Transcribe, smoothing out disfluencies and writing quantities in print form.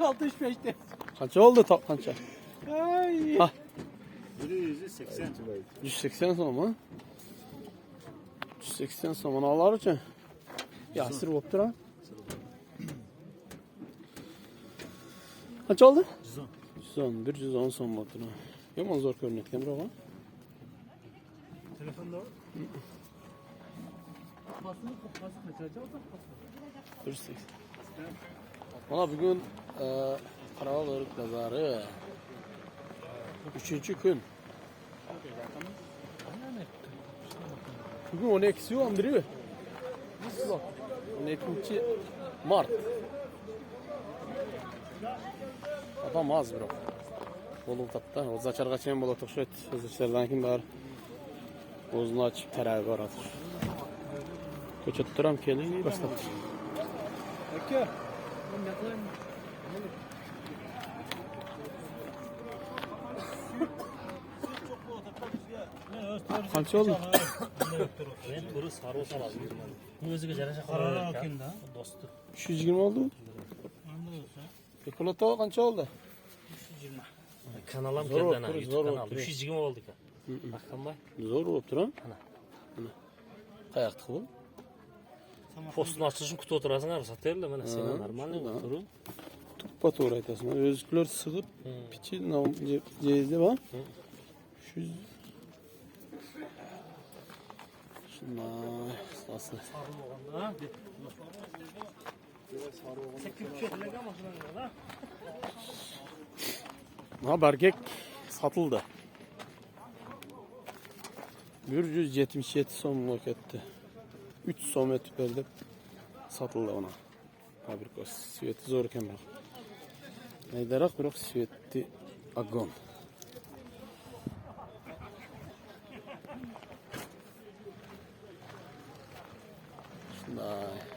65'te. Qancha oldu qancha? Ay. Ha. 180. 180 so'm ha? 180 so'm mana olar uchun. Yasir bo'lib turadi. Qancha oldi? 110. 110 so'm bo'lib turadi. Yomon zo'r ko'rinayotgan biroq ha. Telefonda. Pasını kaçıracağız da. 180. Mana bugun Qarabağ bozori 3-kun. Bugün 12'si 11'i mi? 12 Mart. Adam az biroq. Bo'lib tapda. O'zachargacha ham bo'ladi o'xshaydi. O'zlardan kim bor? O'zini ochib tarab boradi. Ko'chatda turam keling boshlab. Aka. Ben ne koyayım? Qancha oldi? Men turi sarı olsa lazım. O'ziga jarasha qaror ekan da, do'sti. 320 oldu. Chokolata qancha oldi? 320. Kanalam Zo'r keldi ana, o'tdi, YouTube zo'r kanal. o'tdi. 320 oldu ekan. Bakkanbay. Zo'r bo'lib turadi. Ana. Qayoqda bu? Postni ochishini kutib o'tirasizlar, saterlar mana sen normalniy turi. Tuppa to'g'ri aytasan. O'ziklar sig'ib, pichil jeydi va. Shu Shunday, asli. Ha, bargak satıldı. 177 so'mga ketdi. 3 so'm etib berdi. Satıldı ona. Fabrikos. Sveti zo'r ekan biroq. Aydaroq biroq sveti agon. Shunday.